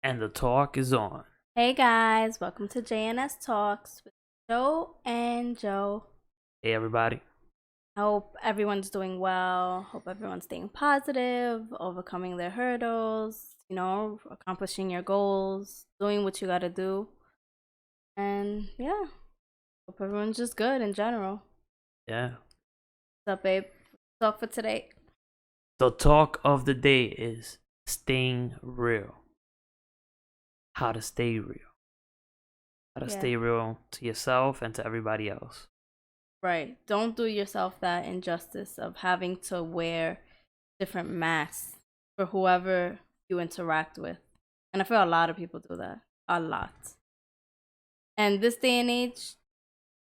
And the talk is on. Hey guys, welcome to JNS Talks with Joe and Joe. Hey, everybody. I hope everyone's doing well. Hope everyone's staying positive, overcoming their hurdles, accomplishing your goals, doing what you gotta do. And yeah, hope everyone's just good in general. Yeah. What's up, babe? What's up for today? The talk of the day is staying real. How to stay real. How to Yeah. stay real to yourself and to everybody else. Right. Don't do yourself that injustice of having to wear different masks for whoever you interact with. And I feel a lot of people do that. A lot. And this day and age,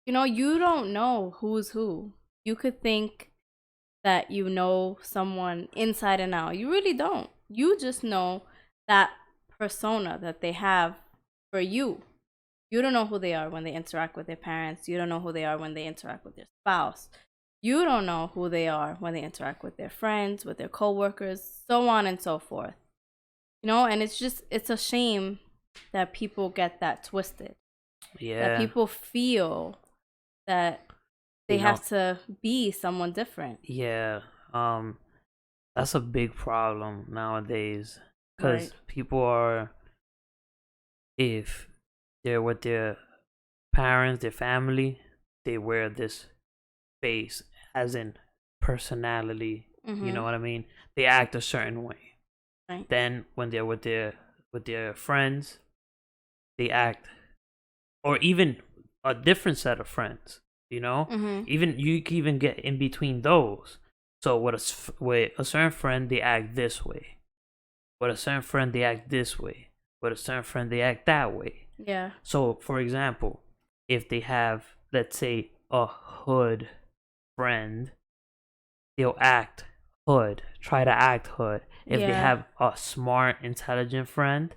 you don't know who's who. You could think that you know someone inside and out. You really don't. You just know that persona that they have for you. You don't know who they are when they interact with their parents. You don't know who they are when they interact with their spouse. You don't know who they are when they interact with their friends, with their coworkers, so on and so forth. And it's a shame that people get that twisted. Yeah. That people feel that they have to be someone different. Yeah. That's a big problem nowadays. Because people are, if they're with their parents, their family, they wear this face as in personality. You know what I mean? They act a certain way. Right. Then when they're with their friends, they act, or even a different set of friends. Even you can even get in between those. So with a certain friend, they act this way. With a certain friend, they act this way. With a certain friend, they act that way. Yeah. So, for example, if they have, let's say, a hood friend, they'll act hood, try to act hood. If they have a smart, intelligent friend,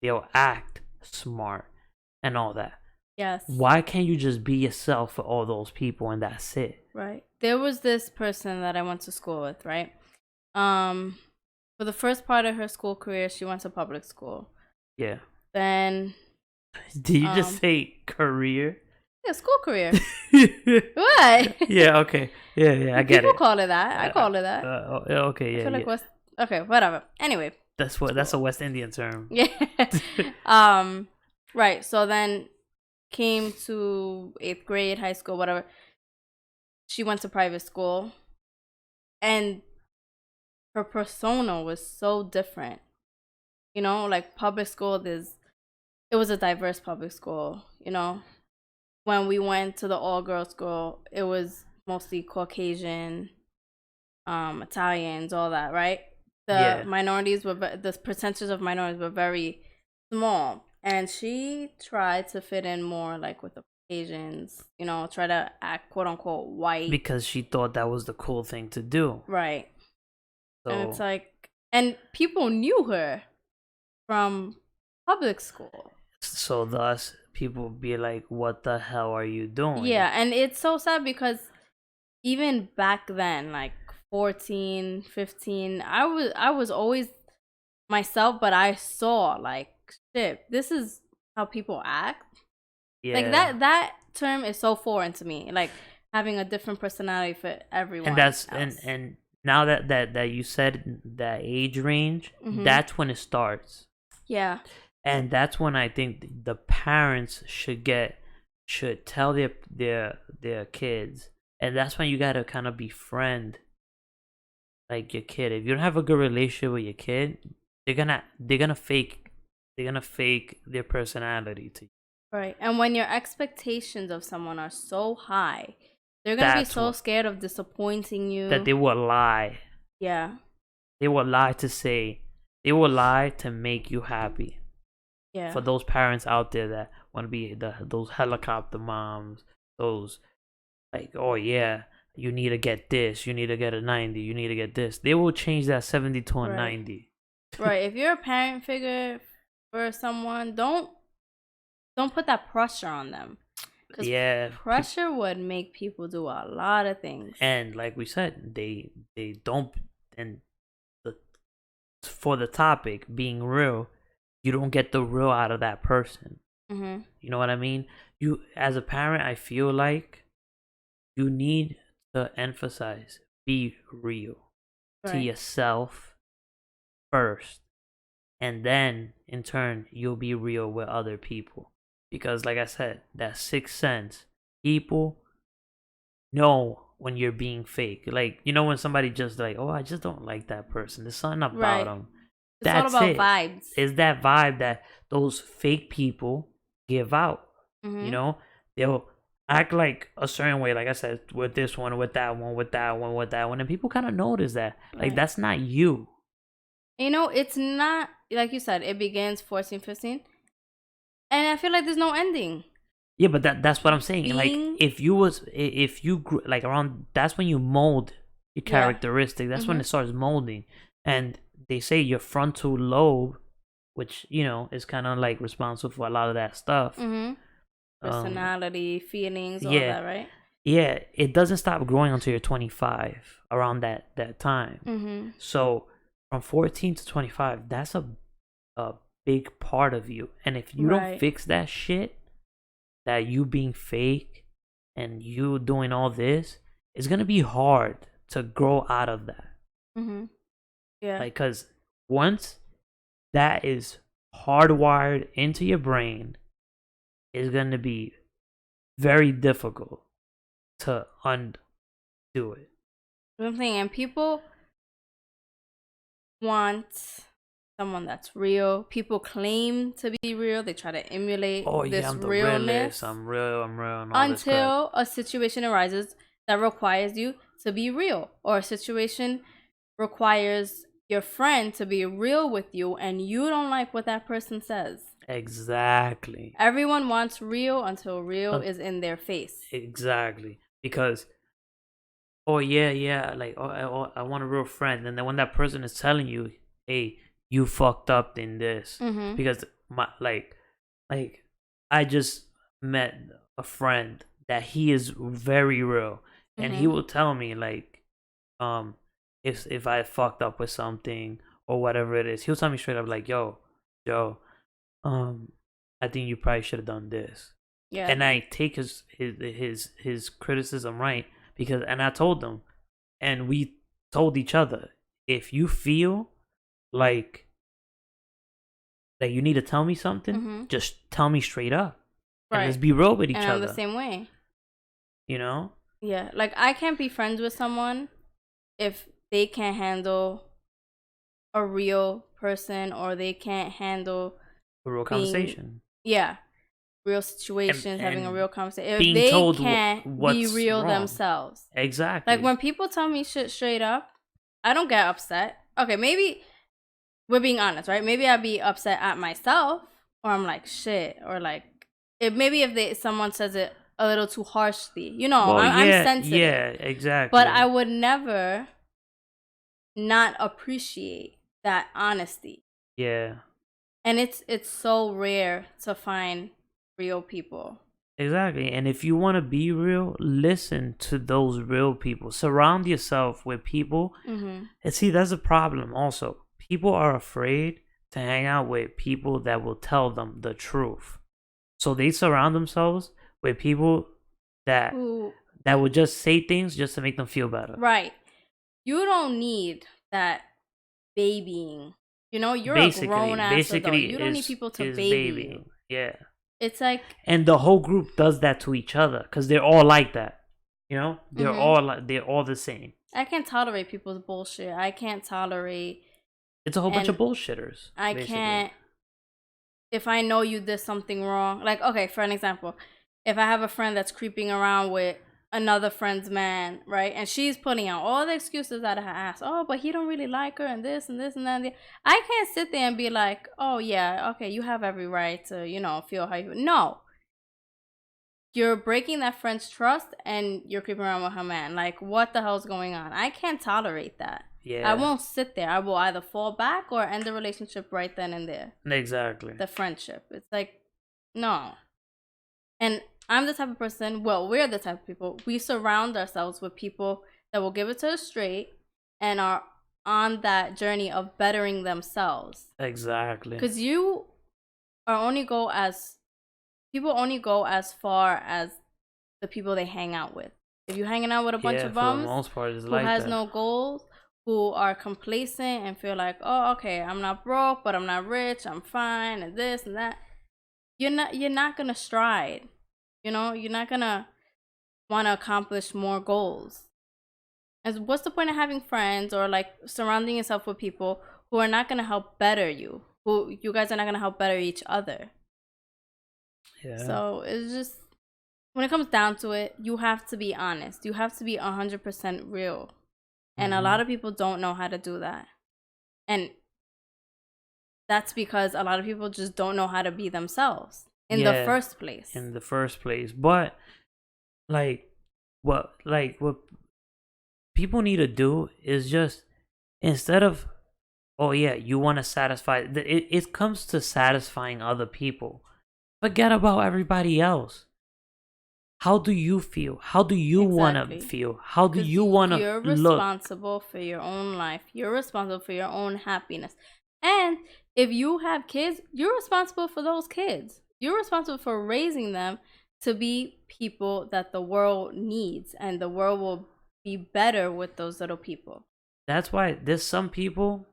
they'll act smart and all that. Yes. Why can't you just be yourself for all those people and that's it? Right. There was this person that I went to school with, right? For the first part of her school career, she went to public school. Yeah. Then did you just say career? Yeah, school career. What? Yeah, okay. Yeah, I get it. People call it that. I call it that. Okay, yeah. I feel like okay, whatever. Anyway. That's a West Indian term. Yeah. Right. So then came to 8th grade, high school, whatever. She went to private school. And her persona was so different. Like public school, it was a diverse public school, When we went to the all-girls school, it was mostly Caucasian, Italians, all that, right? Minorities the percentage of minorities were very small, and she tried to fit in more like with the Asians, try to act quote unquote white because she thought that was the cool thing to do, right? So, and it's like, and people knew her from public school, so thus people be like, what the hell are you doing? Yeah, and it's so sad because even back then, like 14, 15, I was always myself, but I saw like, shit, this is how people act. Yeah. Like that term is so foreign to me. Like having a different personality for everyone. And that's else. and now that you said that age range, that's when it starts. Yeah. And that's when I think the parents should tell their kids, and that's when you gotta kind of befriend like your kid. If you don't have a good relationship with your kid, they're gonna fake their personality to you. Right. And when your expectations of someone are so high, they're gonna be so scared of disappointing you that they will lie. Yeah. They will lie to make you happy. Yeah. For those parents out there that want to be those helicopter moms, those like, oh yeah, you need to get this, you need to get a 90, you need to get this. They will change that 70 to a 90. Right. If you're a parent figure for someone, don't put that pressure on them. Yeah, pressure would make people do a lot of things. And like we said, they don't. And for the topic being real, you don't get the real out of that person. Mm-hmm. You know what I mean? You, as a parent, I feel like you need to emphasize, be real to yourself first, and then in turn you'll be real with other people. Because like I said, that sixth sense, people know when you're being fake. Like, you know, when somebody just like, oh, I just don't like that person, there's something about them. It's all about vibes. It's that vibe that those fake people give out. Mm-hmm. You know, they'll act like a certain way, like I said, with this one, with that one, with that one, with that one, and people kind of notice that. Like, that's not you. You know, it's not, like you said, it begins 14, 15, and I feel like there's no ending. Yeah, but that's what I'm saying. Like, if you grew, like, around, that's when you mold your characteristic. That's when it starts molding. And they say your frontal lobe, which, you know, is kind of like responsible for a lot of that stuff. Mm-hmm. Personality, feelings, all that, right? Yeah, it doesn't stop growing until you're 25, around that time. Mm-hmm. So from 14 to 25, that's a big part of you. And if you don't fix that shit, that you being fake and you doing all this, it's gonna be hard to grow out of that. Mm-hmm. Yeah, like, because once that is hardwired into your brain, it's gonna be very difficult to undo it. Something, and people want someone that's real. People claim to be real. They try to emulate this I'm the realness. realest. I'm real. And all until a situation arises that requires you to be real, or a situation requires your friend to be real with you, and you don't like what that person says. Exactly. Everyone wants real until real is in their face. Exactly. Because, like, I want a real friend, and then when that person is telling you, hey, you fucked up in this, because I just met a friend that he is very real, and he will tell me, like, if I fucked up with something or whatever it is, he'll tell me straight up, like, yo, I think you probably should have done this. Yeah. And I take his criticism, right? Because, and I told him, and we told each other, if you feel like that you need to tell me something, just tell me straight up. Right. And let's be real with each other. I'm the same way. You know? Yeah. Like, I can't be friends with someone if they can't handle a real person, or they can't handle a real conversation. Real situations, and having a real conversation. If they can't be real themselves. Exactly. Like, when people tell me shit straight up, I don't get upset. Okay, maybe we're being honest, right? Maybe I'd be upset at myself, or I'm like, shit, or like, if someone says it a little too harshly, you know, I'm sensitive. Yeah, exactly. But I would never not appreciate that honesty. Yeah. And it's so rare to find real people. Exactly. And if you want to be real, listen to those real people. Surround yourself with people. And see, that's a problem also. People are afraid to hang out with people that will tell them the truth. So they surround themselves with people that will just say things just to make them feel better. Right. You don't need that babying. You know, you're a grown-ass adult. You don't need people to baby you. Yeah. It's like... And the whole group does that to each other because they're all like that. You know? They're all the same. I can't tolerate people's bullshit. I can't tolerate... It's a whole bunch of bullshitters. I can't... If I know you did something wrong... Like, okay, for an example. If I have a friend that's creeping around with another friend's man, right? And she's putting out all the excuses out of her ass. Oh, but he don't really like her, and this and this and that. I can't sit there and be like, oh yeah, okay, you have every right to, you know, feel how you... No. You're breaking that friend's trust, and you're creeping around with her man. Like, what the hell's going on? I can't tolerate that. Yeah. I won't sit there. I will either fall back or end the relationship right then and there. Exactly. The friendship. It's like, no. And I'm the type of person, well, we're the type of people, we surround ourselves with people that will give it to us straight and are on that journey of bettering themselves. Exactly. Because you only go as people only go as far as the people they hang out with. If you're hanging out with a bunch of bums, for the most part, it's who like has that. no goals, who are complacent and feel like, oh, okay, I'm not broke, but I'm not rich, I'm fine, and this and that. You're not gonna stride. You know, you're not gonna want to accomplish more goals. And what's the point of having friends or like surrounding yourself with people who are not gonna help better you? Who you guys are not gonna help better each other. Yeah. So it's just, when it comes down to it, you have to be honest. You have to be 100% real. And a lot of people don't know how to do that. And that's because a lot of people just don't know how to be themselves in the first place. But what people need to do is just, instead of, oh yeah, you want to satisfy, it comes to satisfying other people. Forget about everybody else. How do you feel? How do you want to feel? How do you want to look? You're responsible for your own life. You're responsible for your own happiness. And if you have kids, you're responsible for those kids. You're responsible for raising them to be people that the world needs, and the world will be better with those little people. That's why there's some people,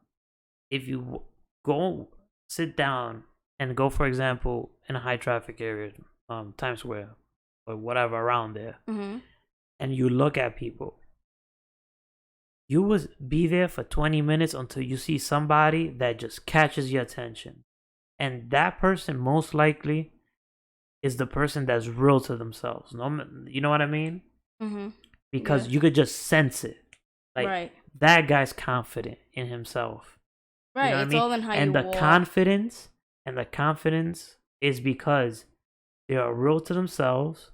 if you go sit down and go, for example, in a high traffic area, Times Square or whatever around there, and you look at people, you will be there for 20 minutes until you see somebody that just catches your attention. And that person most likely is the person that's real to themselves. You know what I mean? Because you could just sense it. Like, that guy's confident in himself. Right, you know, it's all in how you walk. And the confidence is because they are real to themselves.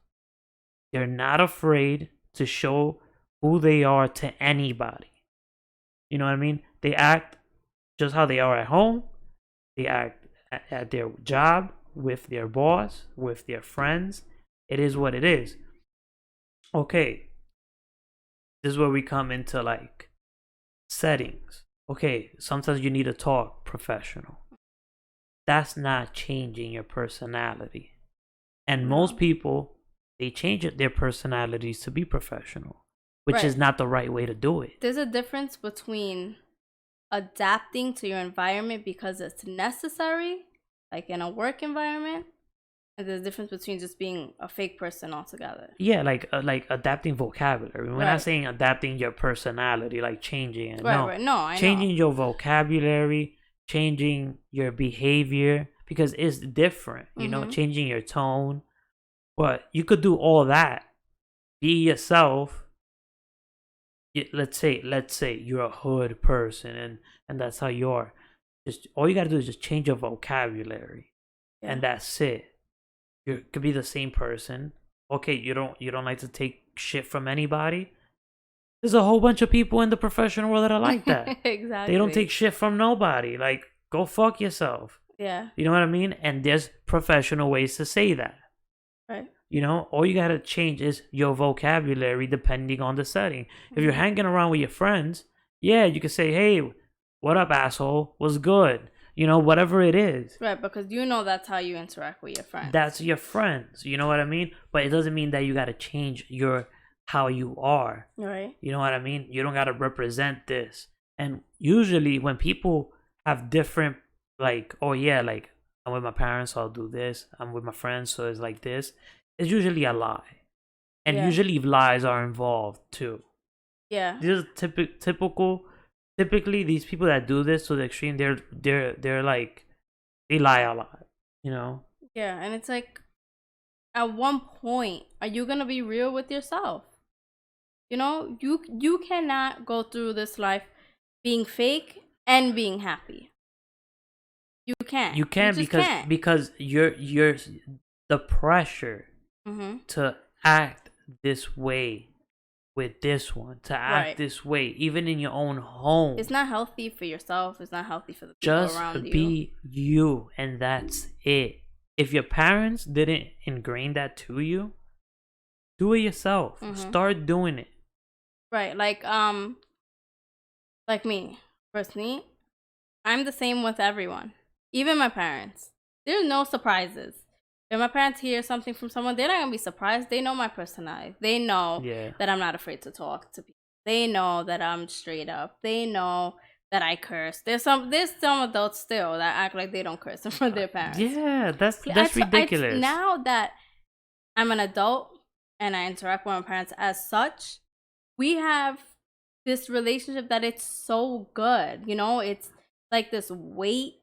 They're not afraid to show who they are to anybody. You know what I mean? They act just how they are at home. They act at their job, with their boss, with their friends. It is what it is. Okay. This is where we come into like settings. Okay, sometimes you need to talk professional. That's not changing your personality. And most people, they change their personalities to be professional, which is not the right way to do it. There's a difference between adapting to your environment because it's necessary, like in a work environment, and there's a difference between just being a fake person altogether. Yeah, like adapting vocabulary. We're not saying adapting your personality, like changing it. Changing your vocabulary, changing your behavior, because it's different, you know, changing your tone. But you could do all that. Be yourself. Let's say you're a hood person and that's how you are. Just all you gotta do is just change your vocabulary, and that's it. You could be the same person. Okay, you don't like to take shit from anybody. There's a whole bunch of people in the professional world that are like that. Exactly. They don't take shit from nobody. Like, go fuck yourself. Yeah. You know what I mean? And there's professional ways to say that. Right. You know, all you gotta change is your vocabulary depending on the setting. If you're hanging around with your friends, yeah, you can say, hey, what up, asshole? What's good? You know, whatever it is. Right, because you know that's how you interact with your friends. That's your friends. You know what I mean? But it doesn't mean that you gotta change how you are. Right. You know what I mean? You don't gotta represent this. And usually when people have different, like, oh yeah, like, I'm with my parents, so I'll do this. I'm with my friends, so it's like this. It's usually a lie. And usually lies are involved too. Yeah. This is typically these people that do this to the extreme, they're like, they lie a lot, you know? Yeah, and it's like, at one point, are you gonna be real with yourself? You know, you cannot go through this life being fake and being happy. You can't. You can't because you're the pressure to act this way with this one, to act this way, even in your own home. It's not healthy for yourself. It's not healthy for the people around you. Just be you, and that's it. If your parents didn't ingrain that to you, do it yourself. Start doing it. Right, like me personally, I'm the same with everyone, even my parents. there's no surprises. If my parents hear something from someone, they're not gonna be surprised. They know my personality. They know that I'm not afraid to talk to people. They know that I'm straight up. They know that I curse. There's some adults still that act like they don't curse in front of their parents. Yeah, that's ridiculous. Now that I'm an adult and I interact with my parents as such, we have this relationship that it's so good. You know, it's like this weight.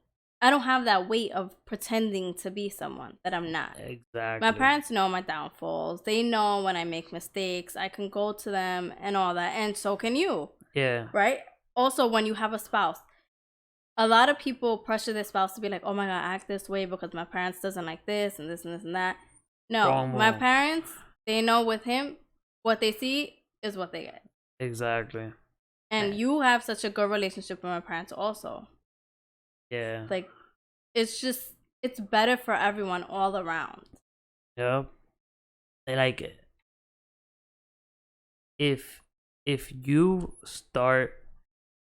I don't have that weight of pretending to be someone that I'm not. Exactly. My parents know my downfalls. They know when I make mistakes. I can go to them and all that. And so can you. Yeah. Right? Also, when you have a spouse, a lot of people pressure their spouse to be like, oh my God, act this way because my parents doesn't like this and this and this and that. No, my parents, they know with him, what they see is what they get. Exactly. And you have such a good relationship with my parents also. Yeah. Like, it's better for everyone all around. Yep. Like, if you start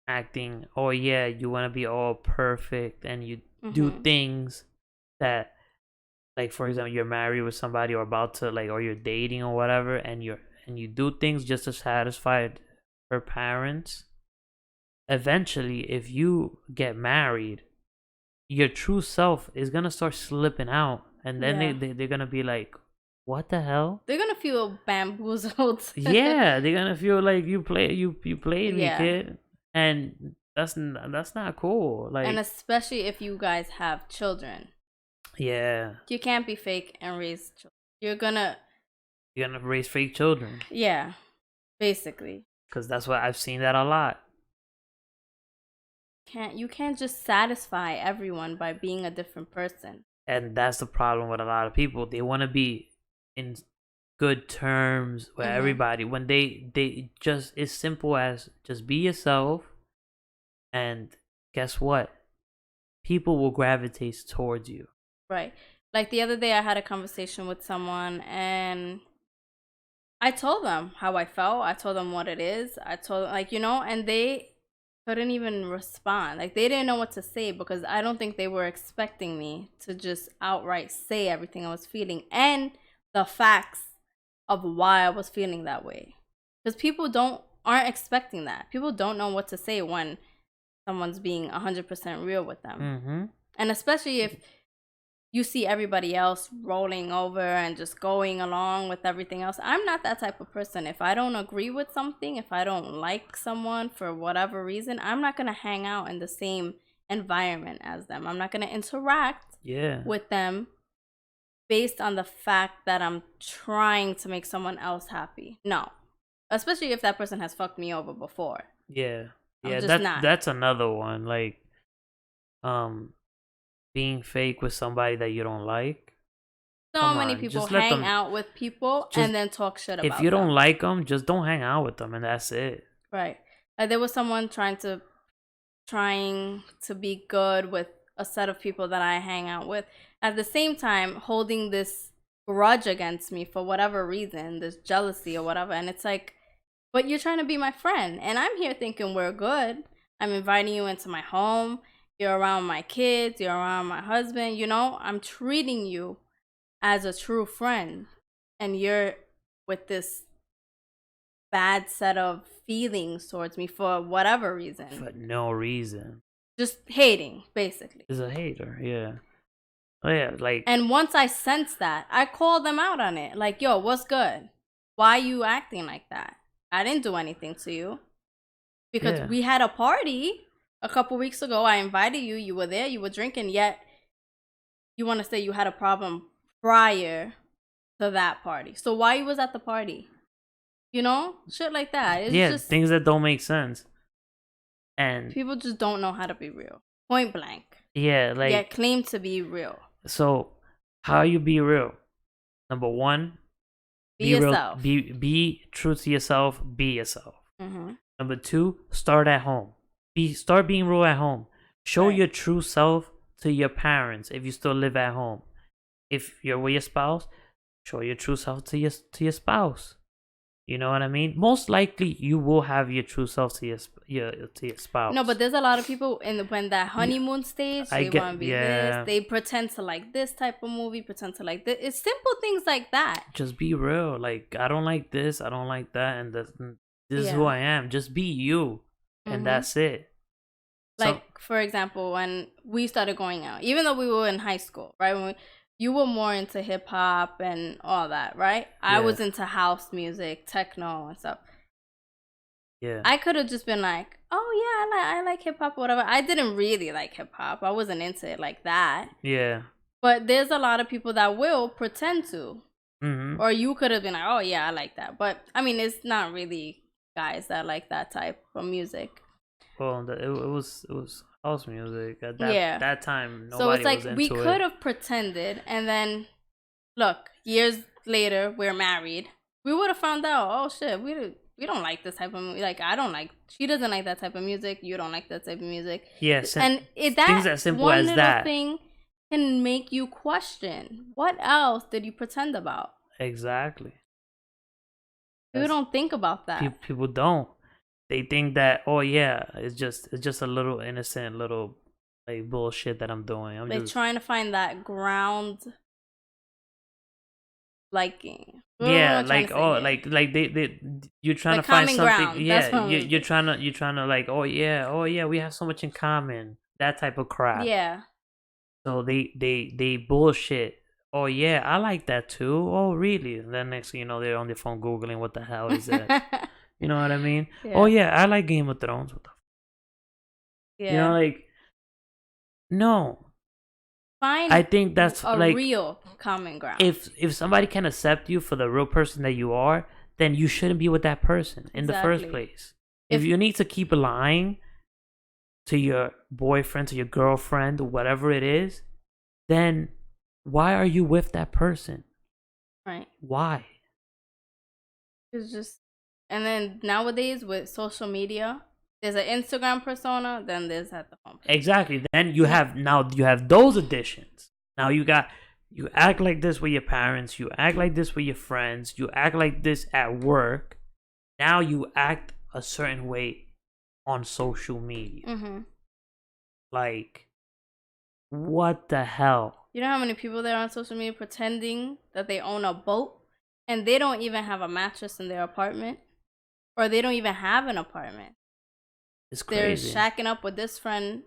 acting, oh yeah, you want to be all perfect and you do things that, like, for example, you're married with somebody or about to, like, or you're dating or whatever, and you do things just to satisfy her parents, eventually, if you get married, your true self is gonna start slipping out, and then they're gonna be like, what the hell? They're gonna feel bamboozled. Yeah, they're gonna feel like you played me, kid, and that's not cool. Like, and especially if you guys have children. Yeah, you can't be fake and raise children. You're gonna raise fake children. Yeah, basically. Because that's what I've seen that a lot. You can't just satisfy everyone by being a different person. And that's the problem with a lot of people. They want to be in good terms with everybody when they just, it's simple as just be yourself, and guess what? People will gravitate towards you. Right. Like the other day I had a conversation with someone and I told them how I felt. I told them what it is. I told them, like, and they couldn't even respond. Like, they didn't know what to say because I don't think they were expecting me to just outright say everything I was feeling and the facts of why I was feeling that way. Because people aren't expecting that. People don't know what to say when someone's being 100% real with them. And especially if you see everybody else rolling over and just going along with everything else. I'm not that type of person. If I don't agree with something, if I don't like someone for whatever reason, I'm not going to hang out in the same environment as them. I'm not going to interact with them based on the fact that I'm trying to make someone else happy. No. Especially if that person has fucked me over before. Yeah. That's another one. Like, being fake with somebody that you don't like. Many people hang out with people and then talk shit about them. If you don't like them, just don't hang out with them, and that's it. Right. Like, there was someone trying to be good with a set of people that I hang out with, at the same time holding this grudge against me for whatever reason, this jealousy or whatever. And it's like, but you're trying to be my friend, and I'm here thinking we're good. I'm inviting you into my home. You're around my kids. You're around my husband. I'm treating you as a true friend. And you're with this bad set of feelings towards me for whatever reason. For no reason. Just hating, basically. Is a hater, yeah. Oh, yeah, like. And once I sense that, I call them out on it. Like, yo, what's good? Why are you acting like that? I didn't do anything to you. Because we had a party a couple weeks ago. I invited you. You were there. You were drinking. Yet you want to say you had a problem prior to that party. So why you was at the party? Shit like that. It's just things that don't make sense. And people just don't know how to be real. Point blank. Yeah, like. Yet claim to be real. So how you be real? Number one, be yourself. Be true to yourself. Be yourself. Number two, start at home. Start being real at home. Show your true self to your parents if you still live at home. If you're with your spouse, show your true self to your spouse. You know what I mean? Most likely, you will have your true self to your spouse. No, but there's a lot of people when that honeymoon stage, I they get- want to be yeah. this. They pretend to like this type of movie, pretend to like this. It's simple things like that. Just be real. Like, I don't like this, I don't like that, and this is who Yeah. I am. Just be you, and Mhm. that's it. Like, for example, when we started going out, even though we were in high school, right? You were more into hip hop and all that, right? I Yeah. was into house music, techno, and stuff. Yeah. I could have just been like, "Oh yeah, I like hip hop, whatever." I didn't really like hip hop. I wasn't into it like that. Yeah. But there's a lot of people that will pretend to, Mm-hmm. or you could have been like, "Oh yeah, I like that." But I mean, it's not really guys that like that type of music. Well, it was house music at Yeah. that time. Nobody So it's like was into we could it. have pretended, and then look, years later, we're married. We would have found out. Oh shit, we don't like this type of like. I don't like. She doesn't like that type of music. You don't like that type of music. Yes, And things as simple one as little that. thing can make you question what else did you pretend about. Exactly. People don't think about that. People don't. They think that, oh yeah, it's just a little innocent little like bullshit that I'm doing. They're trying to find that ground liking. Yeah, like like they you're trying The to find common something. ground. That's Yeah, what you're trying to like, oh yeah, we have so much in common. That type of crap. Yeah. So they bullshit. Oh yeah, I like that too. Oh really? And then next thing you know, they're on their phone googling what the hell is that. You know what I mean? Yeah. Oh yeah, I like Game of Thrones. What the Yeah. You know, like, no. Find I think that's a like real common ground. if somebody can accept you for the real person that you are, then you shouldn't be with that person in the first Exactly. place. If you need to keep lying to your boyfriend, to your girlfriend, whatever it is, then why are you with that person? Right. Why? It's just, and then nowadays with social media, there's an Instagram persona, then there's at the home. Exactly. Then you have those additions. Now you act like this with your parents, you act like this with your friends, you act like this at work. Now you act a certain way on social media. Mm-hmm. Like, what the hell? You know how many people there on social media pretending that they own a boat and they don't even have a mattress in their apartment, or they don't even have an apartment. It's crazy. They're shacking up with this friend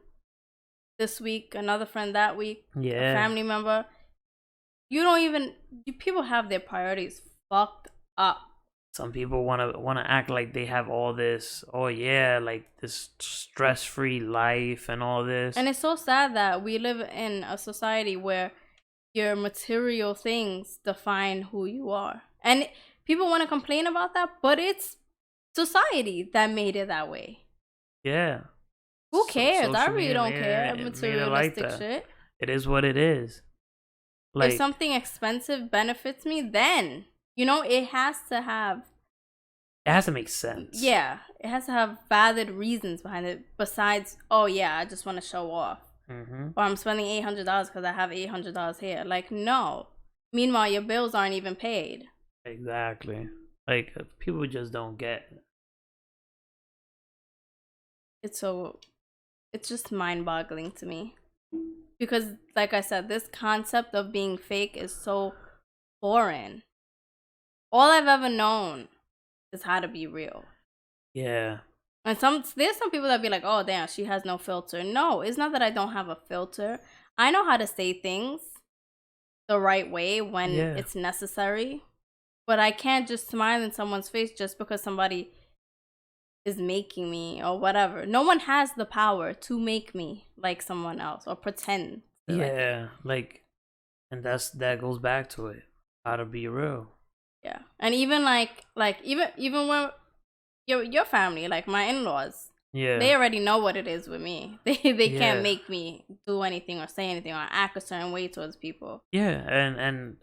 this week, another friend that week, Yeah. a family member. People have their priorities fucked up. Some people wanna act like they have all this. Oh yeah, like this stress-free life and all this. And it's so sad that we live in a society where your material things define who you are. And people want to complain about that, but it's society that made it that way. Yeah. Who cares? I Social really don't media, care. it made it Materialistic like that. shit. It is what it is. Like, If something expensive benefits me, then it has to have. it has to make sense. Yeah, it has to have valid reasons behind it. Besides, oh yeah, I just want to show off, Mm-hmm. or I'm spending $800 because I have $800 here. Like, no. Meanwhile, your bills aren't even paid. Exactly. Like, people just don't get. It's just mind-boggling to me, because like I said, this concept of being fake is so foreign. All I've ever known is how to be real. Yeah. And there's some people that be like, oh damn, she has no filter. No, it's not that I don't have a filter. I know how to say things the right way when it's necessary, but I can't just smile in someone's face just because somebody is making me or whatever. No one has the power to make me like someone else or pretend. Yeah, like, and that goes back to it. How to be real. Yeah, and even even when your family, like my in-laws, they already know what it is with me. They can't make me do anything or say anything or act a certain way towards people. Yeah,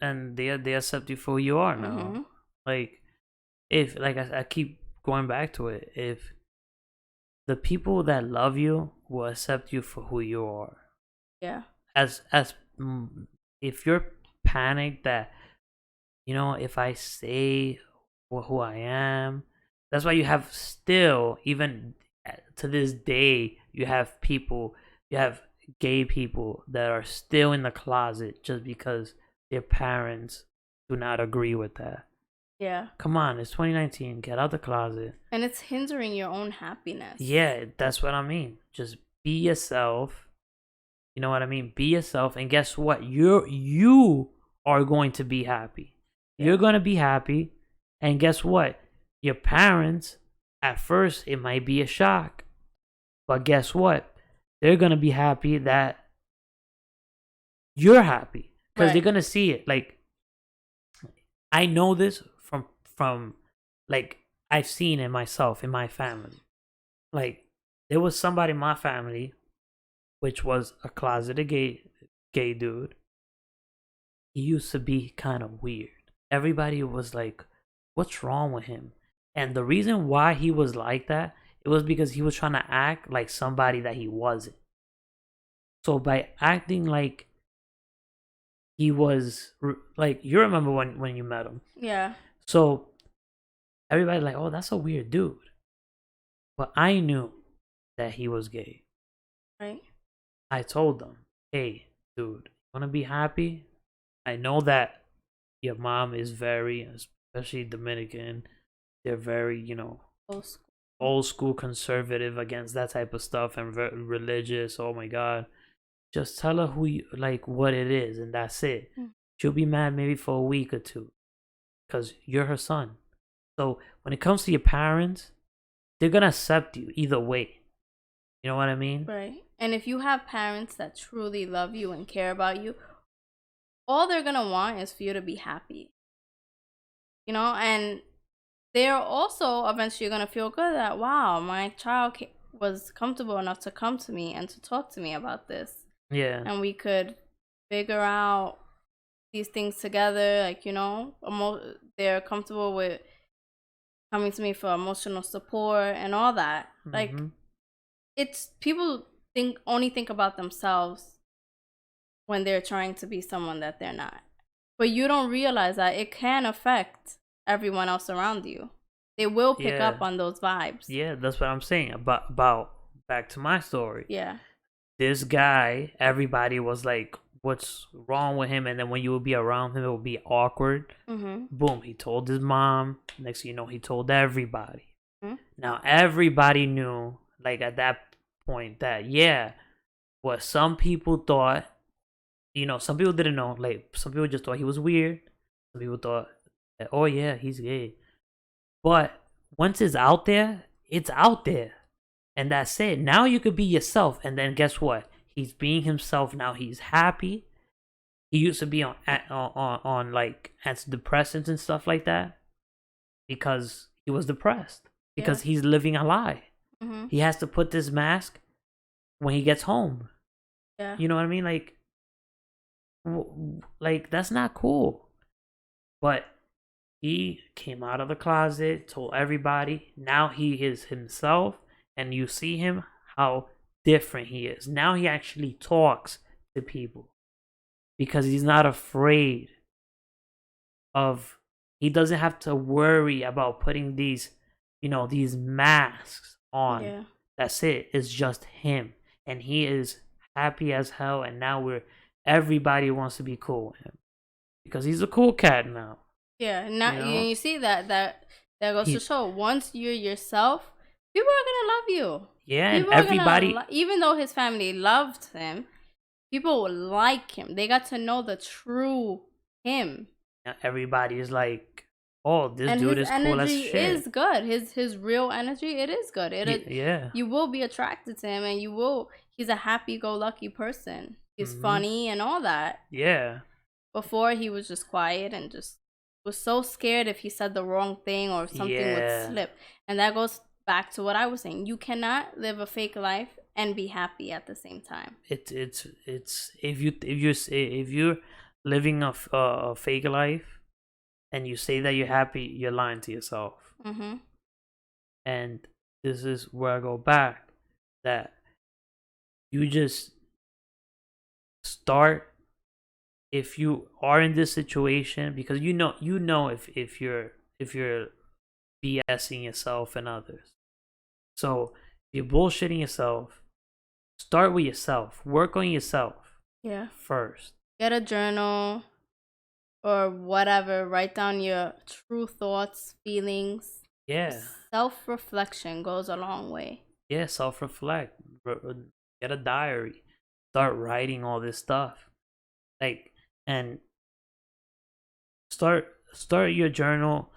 and they accept you for who you are now. Mm-hmm. Like, if I keep going back to it, if the people that love you will accept you for who you are. Yeah. If you're panicked that, if I say who I am. That's why you have still, even to this day, you have gay people that are still in the closet just because their parents do not agree with that. Yeah. Come on, it's 2019. Get out the closet. And it's hindering your own happiness. Yeah, that's what I mean. Just be yourself. You know what I mean? Be yourself, and guess what? You are going to be happy. Yeah. You're going to be happy, and guess what? Your parents, at first, it might be a shock, but guess what? They're going to be happy that you're happy because they're going to see it. Like, I know this from like I've seen it myself in my family. Like, there was somebody in my family which was a closeted gay dude. He used to be kind of weird. Everybody was like, what's wrong with him? And the reason why he was like that, it was because he was trying to act like somebody that he wasn't. So by acting like he was, like, you remember when you met him. Yeah. So everybody like, oh, that's a weird dude. But I knew that he was gay. Right. I told them, hey, dude, you want to be happy? I know that your mom is very, especially Dominican, they're very, old school conservative against that type of stuff and very religious. Oh my God. Just tell her what it is, and that's it. She'll be mad maybe for a week or two because you're her son. So when it comes to your parents, they're going to accept you either way. You know what I mean? Right. And if you have parents that truly love you and care about you, all they're going to want is for you to be happy. And they're also eventually going to feel good that, wow, my child was comfortable enough to come to me and to talk to me about this. Yeah. And we could figure out these things together. Like, they're comfortable with coming to me for emotional support and all that. Mm-hmm. Like, it's people only think about themselves when they're trying to be someone that they're not. But you don't realize that it can affect everyone else around you. They will pick up on those vibes. Yeah, that's what I'm saying. About back to my story. Yeah. This guy, everybody was like, what's wrong with him? And then when you would be around him, it would be awkward. Mm-hmm. Boom, he told his mom. Next thing you know, he told everybody. Mm-hmm. Now, everybody knew, like, at that point that, what some people thought, some people didn't know. Like, some people just thought he was weird. Some people thought that, oh, yeah, he's gay. But once it's out there, it's out there. And that's it. Now you could be yourself. And then guess what? He's being himself now. He's happy. He used to be on like antidepressants and stuff like that because he was depressed. Because he's living a lie. Mm-hmm. He has to put this mask when he gets home. Yeah. You know what I mean? Like that's not cool. But he came out of the closet, told everybody. Now he is himself. And you see him, how different he is. Now he actually talks to people because he's not afraid of, he doesn't have to worry about putting these masks on. Yeah. That's it. It's just him. And he is happy as hell. And now everybody wants to be cool with him because he's a cool cat now. Yeah. Now you see that goes to show once you're yourself, people are gonna love you. Yeah, people and everybody, even though his family loved him, people will like him. They got to know the true him. Everybody is like, "Oh, this dude is cool as shit." His energy is good. His real energy, it is good. Yeah. You will be attracted to him, and he's a happy-go-lucky person. He's funny and all that. Yeah. Before he was just quiet and just was so scared if he said the wrong thing or something would slip, and that goes back to what I was saying. You cannot live a fake life and be happy at the same time. It's if you're living a fake life and you say that you're happy, you're lying to yourself. Mm-hmm. And this is where I go back, that you just start, if you are in this situation, because you know if if you're BSing yourself and others. So if you're bullshitting yourself, start with yourself. Work on yourself. Yeah. First. Get a journal or whatever. Write down your true thoughts, feelings. Yeah. Self-reflection goes a long way. Yeah, self-reflect. Get a diary. Start writing all this stuff. Like, and start your journal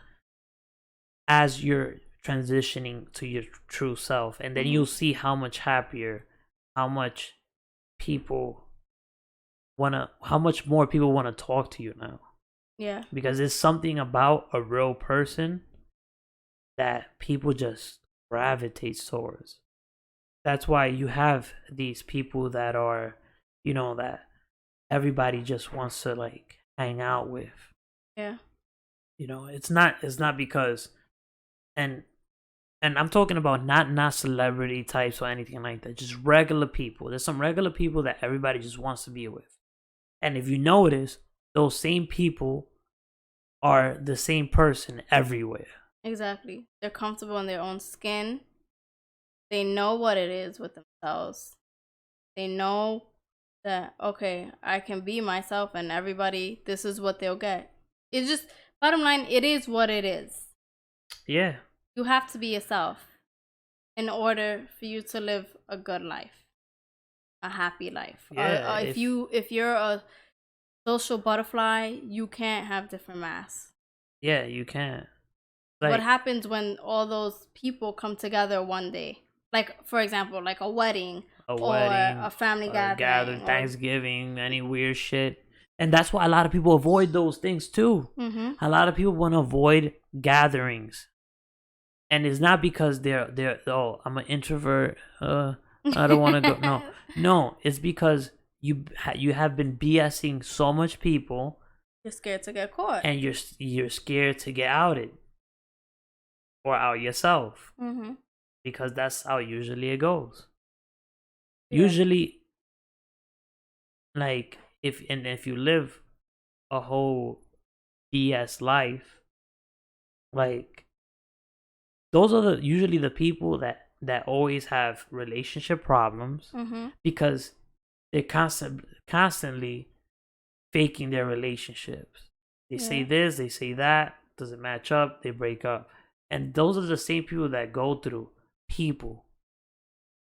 as you're transitioning to your true self, and then you'll see how much happier, how much more people want to talk to you now. Yeah. Because there's something about a real person that people just gravitate towards. That's why you have these people that are, that everybody just wants to like hang out with. Yeah. It's not because, and I'm talking about not celebrity types or anything like that, just regular people. There's some regular people that everybody just wants to be with. And if you notice, those same people are the same person everywhere. Exactly. They're comfortable in their own skin. They know what it is with themselves. They know that, okay, I can be myself and everybody, this is what they'll get. It's just, bottom line, it is what it is. Yeah. You have to be yourself in order for you to live a good life, a happy life. Yeah, if you're a social butterfly, you can't have different masks. Yeah, you can't. What happens when all those people come together one day? Like, for example, like a wedding or a family gathering, Thanksgiving, any weird shit. And that's why a lot of people avoid those things too. Mm-hmm. A lot of people want to avoid gatherings. And it's not because they're I'm an introvert. I don't want to go. No, it's because you have been BSing so much people. You're scared to get caught, and you're scared to get outed or out yourself. Mm-hmm. Because that's how usually it goes. Yeah. Usually, like if you live a whole BS life, like those are usually the people that always have relationship problems, Mm-hmm. because they're constantly faking their relationships. They say this, they say that, doesn't match up, they break up. And those are the same people that go through people.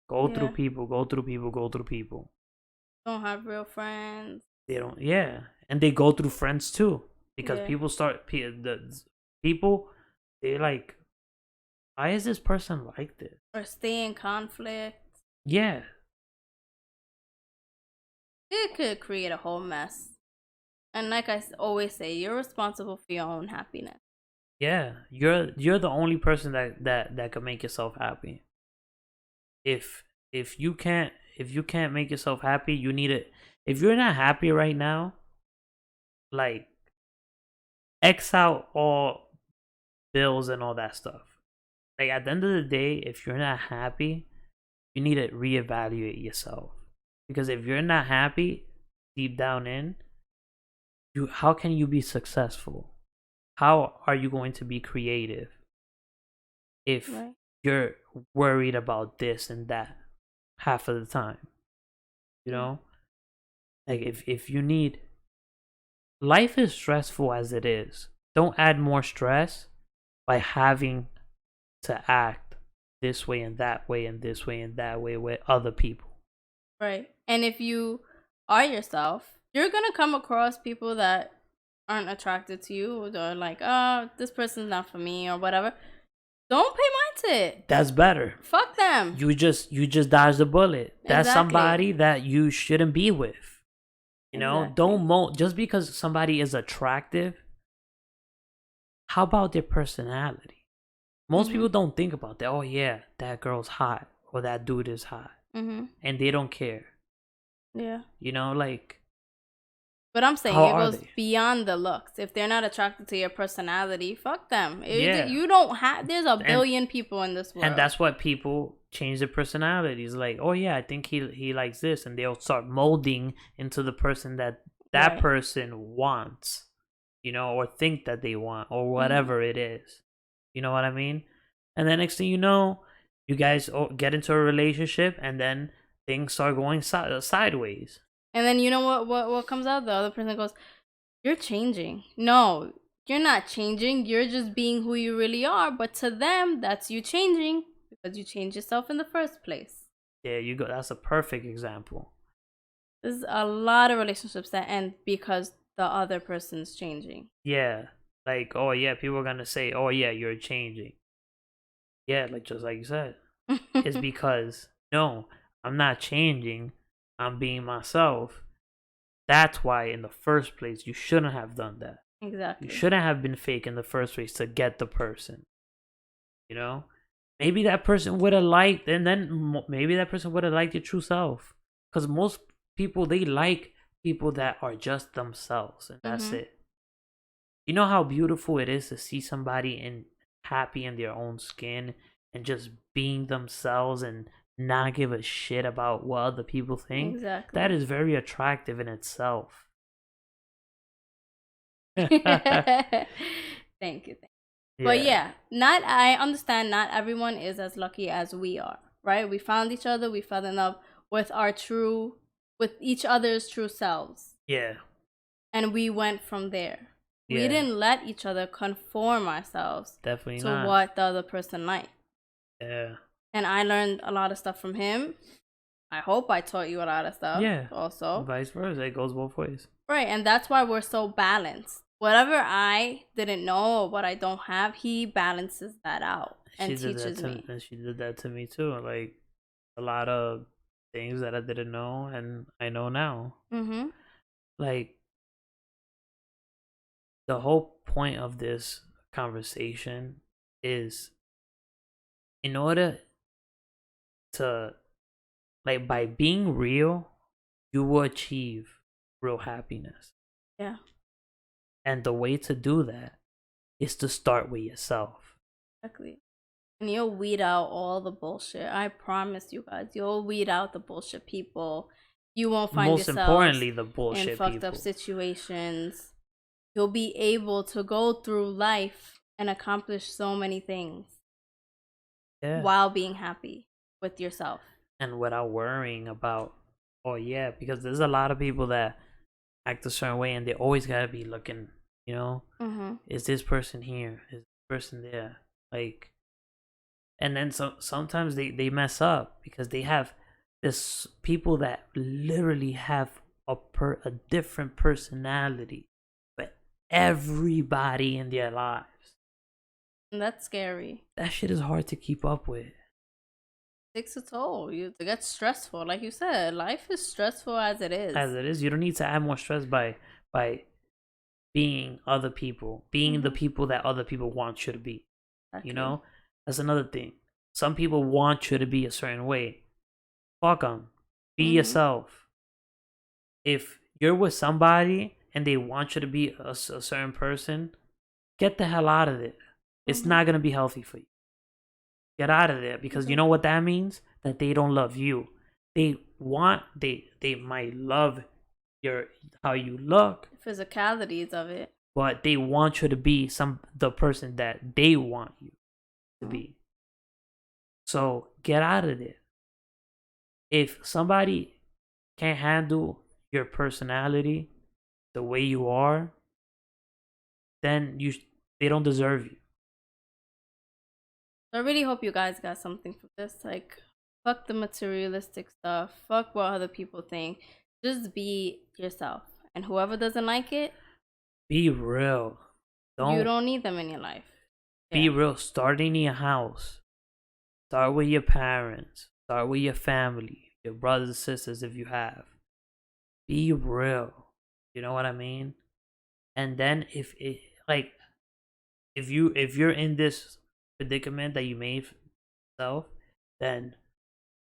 Go through people. Don't have real friends. They don't, and they go through friends too, because people, they're like, why is this person like this? Or stay in conflict. Yeah. It could create a whole mess. And like I always say, you're responsible for your own happiness. Yeah, you're the only person that can make yourself happy. If you can't make yourself happy, you need it. If you're not happy right now, like X out all bills and all that stuff. Like at the end of the day, if you're not happy, you need to reevaluate yourself. Because if you're not happy deep down in, how can you be successful? How are you going to be creative if you're worried about this and that half of the time? Like if you need, life is stressful as it is. Don't add more stress by having to act this way and that way and this way and that way with other people. Right. And if you are yourself, you're gonna come across people that aren't attracted to you. They're like, oh, this person's not for me or whatever. Don't pay mind to it. That's better. Fuck them. You just dodged the bullet. That's somebody that you shouldn't be with. Don't just because somebody is attractive. How about their personality? Most people don't think about that. Oh yeah, that girl's hot or that dude is hot, and they don't care. Yeah. But I'm saying it goes beyond the looks. If they're not attracted to your personality, fuck them. You don't have. There's a billion people in this world, and that's what people change their personalities. Like, oh yeah, I think he likes this, and they'll start molding into the person that person wants. you know, or think that they want, or whatever it is. You know what I mean? And then next thing you know, you guys get into a relationship, and then things start going sideways. And then you know what comes out? The other person goes, "You're changing." No, you're not changing. You're just being who you really are. But to them, that's you changing because you changed yourself in the first place. Yeah, you go. That's a perfect example. There's a lot of relationships that end because the other person's changing. Yeah, like, oh yeah, people are gonna say, oh yeah, you're changing. Yeah, like just like you said, it's because no, I'm not changing. I'm being myself. That's why, in the first place, you shouldn't have done that. Exactly. You shouldn't have been fake in the first place to get the person. You know, maybe that person would have liked, and then maybe that person would have liked your true self. Because most people, they like people that are just themselves, and that's it. You know how beautiful it is to see somebody happy in their own skin and just being themselves and not give a shit about what other people think? Exactly. That is very attractive in itself. Thank you. Yeah. But yeah, I understand not everyone is as lucky as we are, right? We found each other, we fell in love with each other's true selves. Yeah. And we went from there. Yeah. We didn't let each other conform ourselves Definitely to not. what the other person liked. Yeah. And I learned a lot of stuff from him. I hope I taught you a lot of stuff. Yeah. Also. Vice versa. It goes both ways. Right. And that's why we're so balanced. Whatever I didn't know or what I don't have, he balances that out and teaches me. And she did that to me too. Like a lot of things that I didn't know and I know now. Mm-hmm. Like the whole point of this conversation is, in order to, like, by being real, you will achieve real happiness. Yeah. And the way to do that is to start with yourself. Exactly. And you'll weed out all the bullshit. I promise you guys, you'll weed out the bullshit people. You won't find yourself importantly, the bullshit in fucked up situations. You'll be able to go through life and accomplish so many things. Yeah. While being happy with yourself. And without worrying about, oh yeah, because there's a lot of people that act a certain way and they always gotta be looking, you know, is this person here? Is this person there? Like, and then sometimes they mess up because they have this people that literally have a different personality, but everybody in their lives. And that's scary. That shit is hard to keep up with. Takes a toll. It gets stressful. Like you said, life is stressful as it is. As it is. You don't need to add more stress by being other people. Being the people that other people want you to be. Exactly. You know? That's another thing. Some people want you to be a certain way. Fuck them. Be yourself. If you're with somebody and they want you to be a certain person, get the hell out of it. It's not going to be healthy for you. Get out of there, because you know what that means? That they don't love you. They might love how you look, physicalities of it, but they want you to be the person that they want you to be. So get out of there. If somebody can't handle your personality the way you are, then they don't deserve you. I really hope you guys got something from this. Like, fuck the materialistic stuff. Fuck what other people think. Just be yourself. And whoever doesn't like it, be real. You don't need them in your life. Be real. Start in your house. Start with your parents. Start with your family. Your brothers and sisters if you have. Be real. You know what I mean? And then if you're in this predicament that you made for yourself, then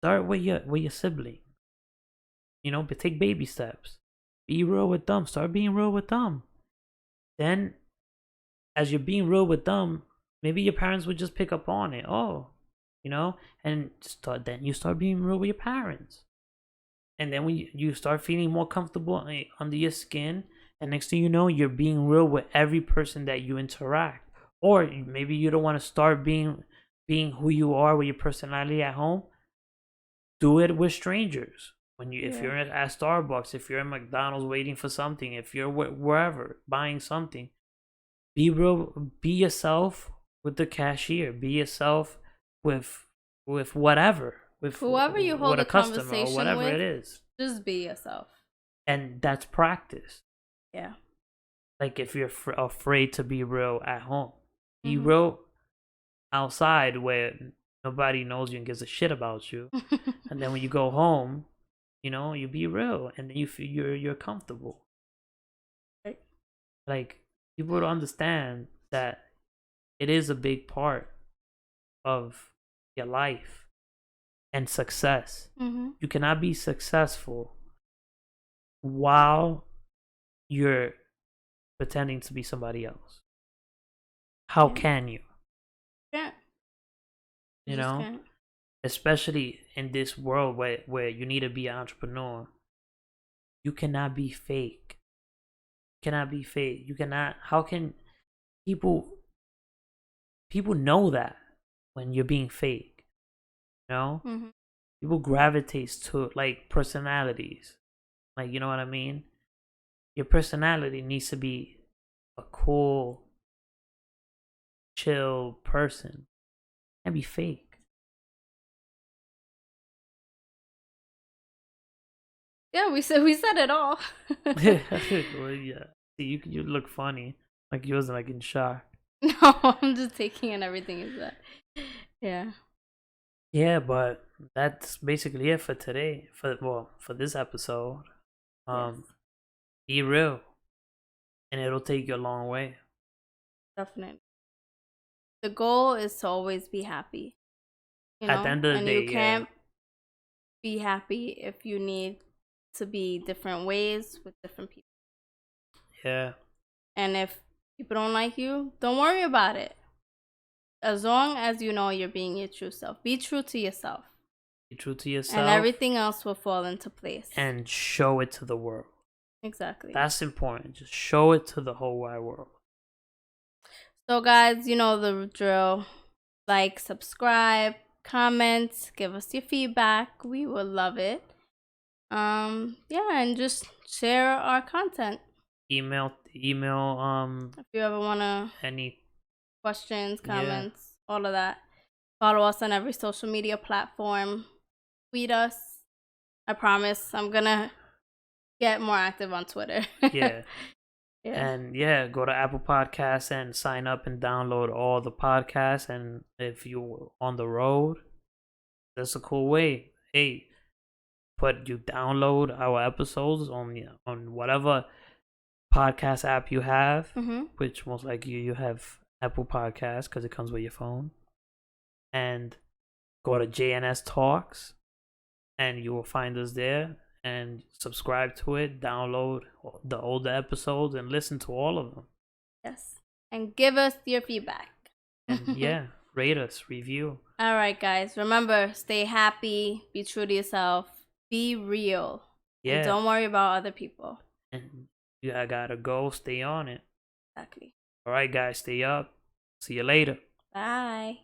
start with your sibling. You know, but take baby steps. Be real with them. Start being real with them. Then, as you're being real with them, maybe your parents would just pick up on it. Oh, you know, and then you start being real with your parents. And then when you start feeling more comfortable under your skin, And next thing you know, you're being real with every person that you interact. Or maybe you don't want to start being who you are with your personality at home. Do it with strangers. If you're at Starbucks, if you're at McDonald's waiting for something, if you're wherever buying something, be real, be yourself with the cashier, be yourself with whatever, with whoever you hold a conversation or whatever with, it is. Just be yourself. And that's practice. Yeah. Like if you're afraid to be real at home, be real outside where nobody knows you and gives a shit about you. And then when you go home, you know, you be real and you feel you're comfortable. Right. Like people don't understand that it is a big part of your life and success. You cannot be successful while you're pretending to be somebody else. How can you? Yeah. You know? Can't. Especially in this world where you need to be an entrepreneur. You cannot be fake. You cannot be fake. You cannot. How can people know that when you're being fake? You know? People gravitate to like personalities. Like, you know what I mean? Your personality needs to be a cool, chill person. And be fake. Yeah, we said it all. Well, yeah. See, you look funny. Like you wasn't like in shock. No, I'm just taking in everything you said. Yeah. Yeah, but that's basically it for today. For this episode. Yes. Be real. And it'll take you a long way. Definitely. The goal is to always be happy. You know? At the end of the day, you can't be happy if you need to be different ways with different people. Yeah. And if people don't like you, don't worry about it. As long as you know you're being your true self. Be true to yourself. Be true to yourself. And everything else will fall into place. And show it to the world. Exactly. That's important. Just show it to the whole wide world. So guys, you know the drill. Like, subscribe, comment, give us your feedback. We will love it. Yeah, and just share our content. Email if you ever wanna any questions, comments, all of that. Follow us on every social media platform. Tweet us. I promise I'm gonna get more active on Twitter. Yeah. And go to Apple Podcasts and sign up and download all the podcasts. And if you're on the road, that's a cool way. Hey, you download our episodes on whatever podcast app you have, which most likely you have Apple Podcasts because it comes with your phone. And go to JNS Talks, and you will find us there. And subscribe to it, download the older episodes, and listen to all of them. Yes. And give us your feedback. And rate us, review. All right, guys. Remember, stay happy, be true to yourself, be real. Yeah. And don't worry about other people. And you gotta go, stay on it. Exactly. All right, guys, stay up. See you later. Bye.